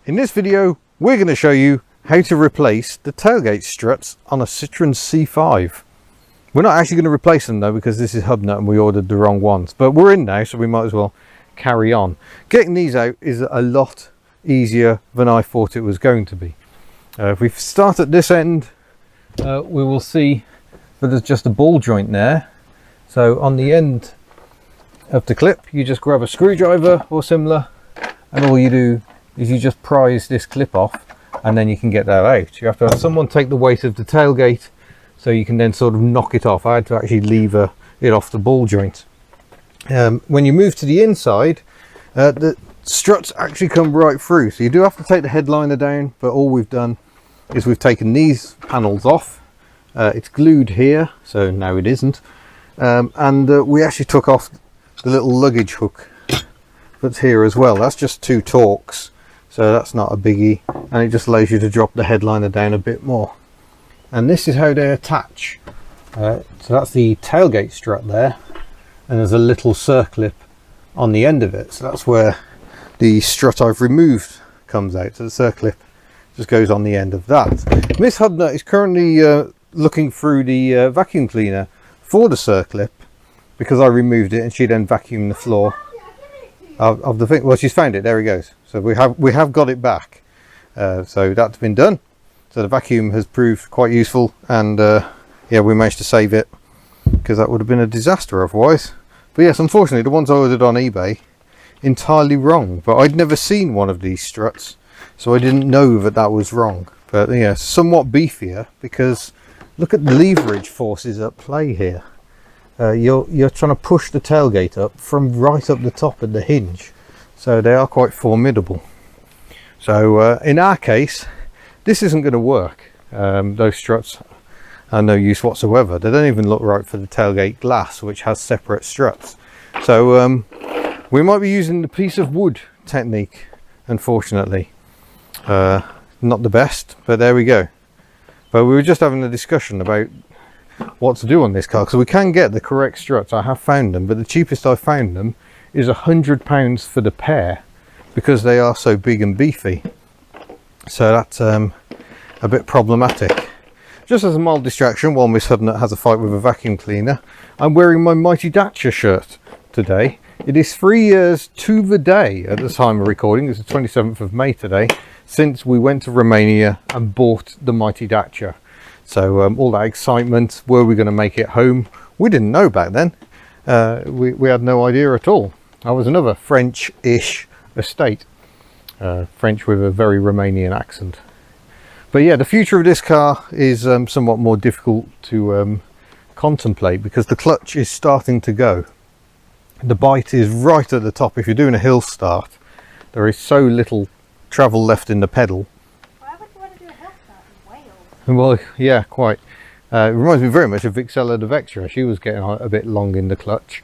In this video, we're going to show you how to replace the tailgate struts on a Citroen C5. We're not actually going to replace them though, because this is HubNut and we ordered the wrong ones. But we're in now, so we might as well carry on. Getting these out is a lot easier than I thought it was going to be. If we start at this end, we will see that there's just a ball joint there. So on the end of the clip, you just grab a screwdriver or similar, and all you do is you just prise this clip off, and then you can get that out. You have to have someone take the weight of the tailgate, so you can then sort of knock it off. I had to actually lever it off the ball joint. When you move to the inside, the struts actually come right through, so you do have to take the headliner down, but all we've done is we've taken these panels off. It's glued here, so now it isn't, and we actually took off the little luggage hook that's here as well. That's just 2 Torx, so that's not a biggie, and it just allows you to drop the headliner down a bit more. And this is how they attach. So that's the tailgate strut there, and there's a little circlip on the end of it, so that's where the strut I've removed comes out. So the circlip just goes on the end of that. Miss HubNut is currently looking through the vacuum cleaner for the circlip, because I removed it and she then vacuumed the floor of the thing. Well, she's found it, there he goes. So we have got it back. So that's been done. So the vacuum has proved quite useful, and yeah, we managed to save it, because that would have been a disaster otherwise. But yes, unfortunately the ones I ordered on eBay, entirely wrong. But I'd never seen one of these struts, so I didn't know that that was wrong. But yeah, somewhat beefier, because look at the leverage forces at play here. You're trying to push the tailgate up from right up the top of the hinge, so they are quite formidable. So in our case, this isn't going to work. Those struts are no use whatsoever. They don't even look right for the tailgate glass, which has separate struts. So we might be using the piece of wood technique, unfortunately. Not the best, but there we go. But we were just having a discussion about what to do on this car, because we can get the correct struts. I have found them, but the cheapest I found them is £100 for the pair, because they are so big and beefy. So that's a bit problematic. Just as a mild distraction, while Miss HubNut has a fight with a vacuum cleaner, I'm wearing my Mighty Dacia shirt today. It is 3 years to the day at the time of recording. It's the 27th of May today, since we went to Romania and bought the Mighty Dacia. So all that excitement, were we going to make it home? We didn't know back then. We had no idea at all. I was another French-ish estate. French with a very Romanian accent. But yeah, the future of this car is somewhat more difficult to contemplate, because the clutch is starting to go. The bite is right at the top. If you're doing a hill start, there is so little travel left in the pedal. Well, yeah, quite. It reminds me very much of Vixella the Vectra. She was getting a bit long in the clutch.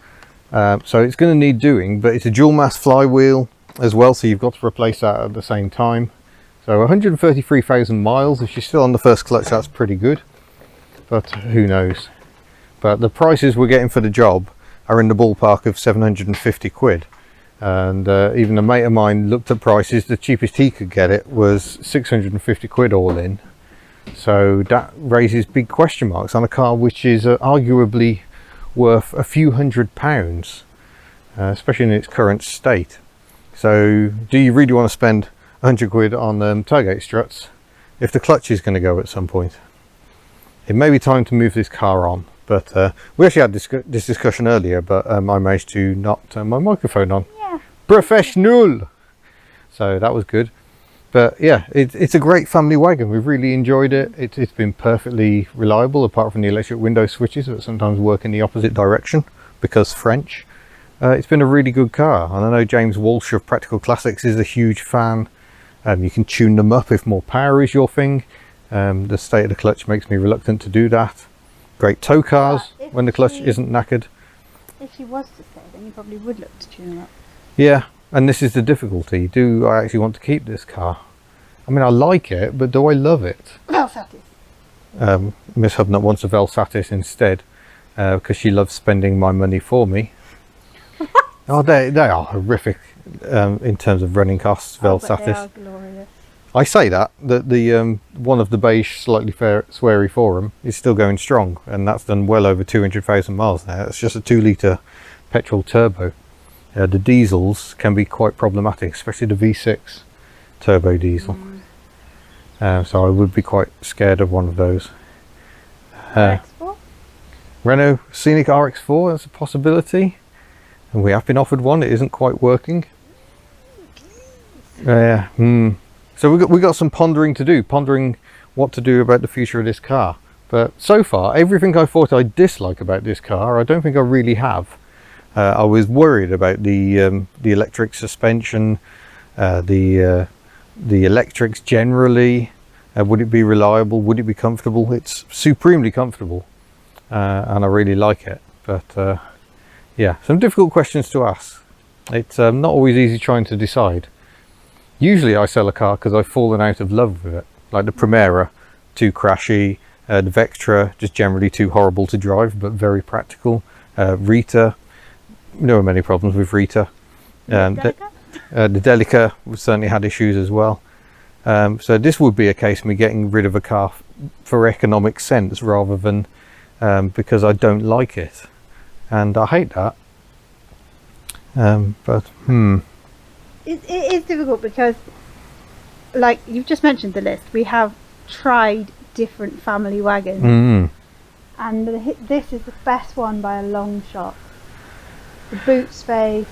So it's going to need doing, but it's a dual mass flywheel as well, so you've got to replace that at the same time. So 133,000 miles. If she's still on the first clutch, that's pretty good. But who knows. But the prices we're getting for the job are in the ballpark of 750 quid. And even a mate of mine looked at prices. The cheapest he could get it was 650 quid all in. So that raises big question marks on a car which is arguably worth a few £100s, especially in its current state. So do you really want to spend 100 quid on tailgate struts if the clutch is going to go at some point? It may be time to move this car on. But we actually had this discussion earlier, but I managed to not turn my microphone on. Yeah. Professional! So that was good. But yeah, it's a great family wagon. We've really enjoyed it. It's been perfectly reliable, apart from the electric window switches that sometimes work in the opposite direction, because French. It's been a really good car. And I know James Walsh of Practical Classics is a huge fan. You can tune them up if more power is your thing. The state of the clutch makes me reluctant to do that. Great tow cars when the clutch isn't knackered. If she was to stay, then you probably would look to tune them up. Yeah. And this is the difficulty. Do I actually want to keep this car? I mean, I like it, but do I love it? Velsatis. Miss HubNut wants a Velsatis instead, because she loves spending my money for me. Oh, they are horrific in terms of running costs. But they Velsatis. are glorious. I say that the one of the beige slightly sweary Forum is still going strong, and that's done well over 200,000 miles now. It's just a 2-litre petrol turbo. The diesels can be quite problematic, especially the V6 turbo diesel. So I would be quite scared of one of those. RX4? Renault Scenic RX4, that's a possibility, and we have been offered one. It isn't quite working. So we got some pondering to do, pondering what to do about the future of this car. But so far, everything I thought I'd dislike about this car, I don't think I really have. I was worried about the electric suspension, the electrics generally. Would it be reliable? Would it be comfortable? It's supremely comfortable, and I really like it. But yeah, some difficult questions to ask. It's not always easy trying to decide. Usually I sell a car because I've fallen out of love with it, like the Primera, too crashy, the Vectra, just generally too horrible to drive, but very practical. Rita, there were many problems with Rita. The Delica certainly had issues as well. So this would be a case of me getting rid of a car for economic sense rather than because I don't like it. And I hate that. It is difficult because, like you've just mentioned the list, we have tried different family wagons, and this is the best one by a long shot. The boot space,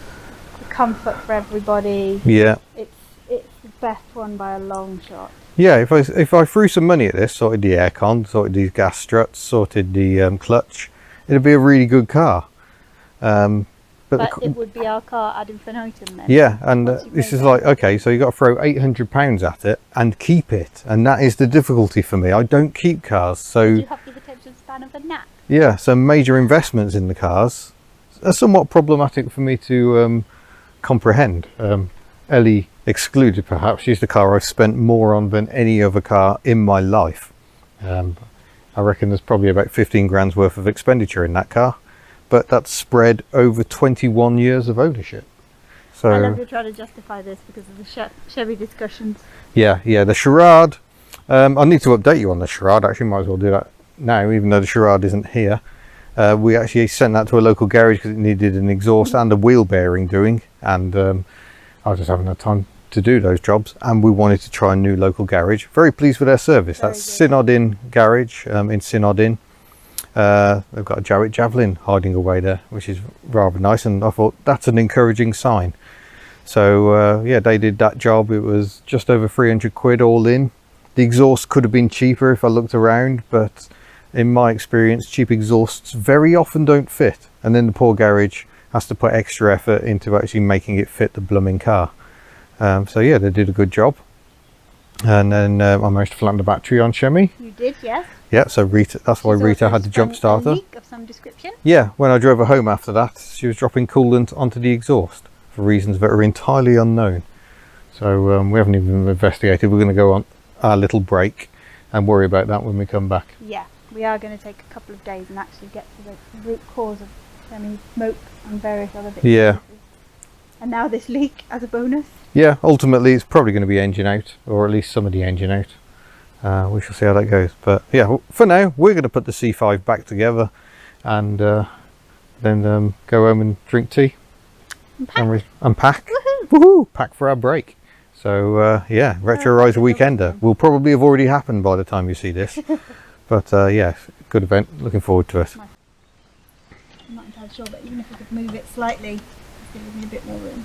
the comfort for everybody. Yeah. It's the best one by a long shot. Yeah, if I threw some money at this, sorted the aircon, sorted these gas struts, sorted the clutch, it'd be a really good car. But it would be our car ad infinitum then. Yeah, and this is like, okay, so you got to throw £800 at it and keep it, and that is the difficulty for me. I don't keep cars, so you have the attention span of a gnat. yeah, so major investments in the cars are somewhat problematic for me to comprehend. Ellie excluded, perhaps. She's the car I've spent more on than any other car in my life. I reckon there's probably about 15 grand's worth of expenditure in that car, but that's spread over 21 years of ownership. So I love you trying to justify this because of the Chevy discussions. yeah, the Charade. I need to update you on the Charade. Actually, might as well do that now, even though the Charade isn't here. We actually sent that to a local garage because it needed an exhaust and a wheel bearing doing, and I was just having enough time to do those jobs, and we wanted to try a new local garage. Very pleased with their service. That's Synod-in Garage in Synod-in. They've got a Jarrett Javelin hiding away there, which is rather nice, and I thought that's an encouraging sign. So yeah, they did that job. It was just over 300 quid all in. The exhaust could have been cheaper if I looked around, but in my experience, cheap exhausts very often don't fit, and then the poor garage has to put extra effort into actually making it fit the blooming car. So yeah, they did a good job. And then I managed to flatten the battery on Chemi. You did, yes. Yeah, so Rita, that's why Rita had the jump starter. A leak of some description. Yeah, when I drove her home after that, she was dropping coolant onto the exhaust for reasons that are entirely unknown. So we haven't even investigated. We're going to go on our little break and worry about that when we come back. Yeah, we are going to take a couple of days and actually get to the root cause of smoke and various other bits. Yeah. And now this leak as a bonus. Yeah, ultimately it's probably going to be engine out, or at least some of the engine out. We shall see how that goes. But yeah, for now we're going to put the C5 back together and then go home and drink tea and pack. Woohoo! Pack for our break. So yeah, Retro Riser Weekender will probably have already happened by the time you see this. But yeah, good event. Looking forward to it. I'm not entirely sure, but even if we could move it slightly, it gives me a bit more room.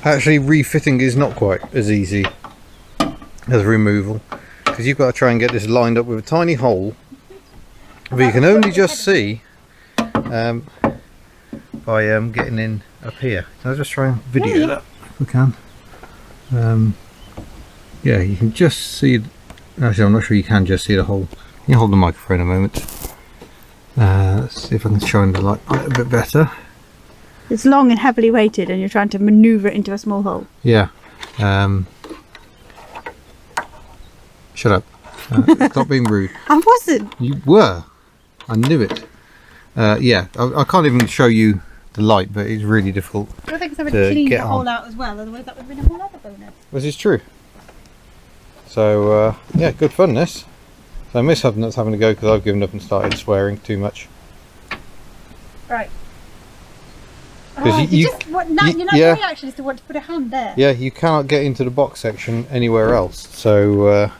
Actually, refitting is not quite as easy as removal, because you've got to try and get this lined up with a tiny hole, but you can only just see by getting in up here. Can I just try and video that if we can? Yeah, you can just see. Actually, I'm not sure you can just see the hole. Can you hold the microphone a moment? Let's see if I can shine the light a little bit better. It's long and heavily weighted, and you're trying to manoeuvre it into a small hole. Yeah. Shut up. Stop being rude. I wasn't. You were. I knew it. Yeah, I can't even show you the light, but it's really difficult. I think somebody cleaned get the hole on. out as well, otherwise that would have been a whole other bonus. This is true. So yeah, good fun this. So Miss HubNut's having to go because I've given up and started swearing too much. Right. 'Cause Oh, you- you're not yeah. very actually to want to put a hand there. Yeah, you cannot get into the box section anywhere else, so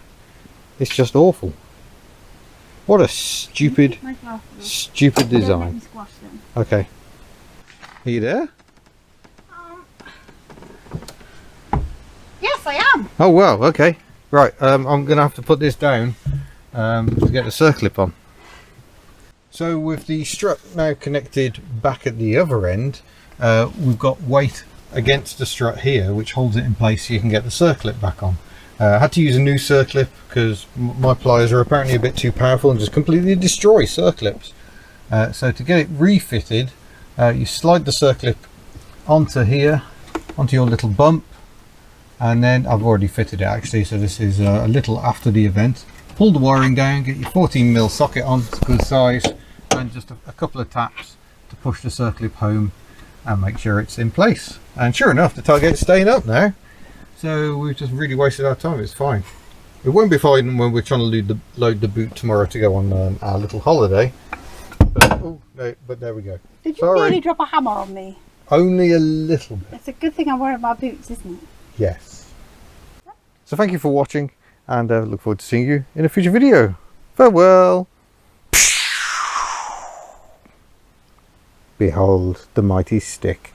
it's just awful. What a stupid, My glasses. stupid Don't let design. me squash them. Okay. Are you there? Yes, I am. Oh wow, okay. Right, I'm going to have to put this down to get the circlip on. So with the strut now connected back at the other end, we've got weight against the strut here which holds it in place so you can get the circlip back on. I had to use a new circlip because my pliers are apparently a bit too powerful and just completely destroy circlips. So to get it refitted, you slide the circlip onto here, onto your little bump, and then I've already fitted it actually, so this is a little after the event. Pull the wiring down, get your 14mm socket on, it's a good size, and just a couple of taps to push the circlip home and make sure it's in place. And sure enough, the tailgate's staying up now, so we've just really wasted our time. It's fine. It won't be fine when we're trying to load the boot tomorrow to go on our little holiday, but, oh, no, but there we go. Did you really drop a hammer on me? Only a little bit. It's a good thing I'm wearing my boots, isn't it? Yes. So thank you for watching, and look forward to seeing you in a future video. Farewell. Behold the mighty stick.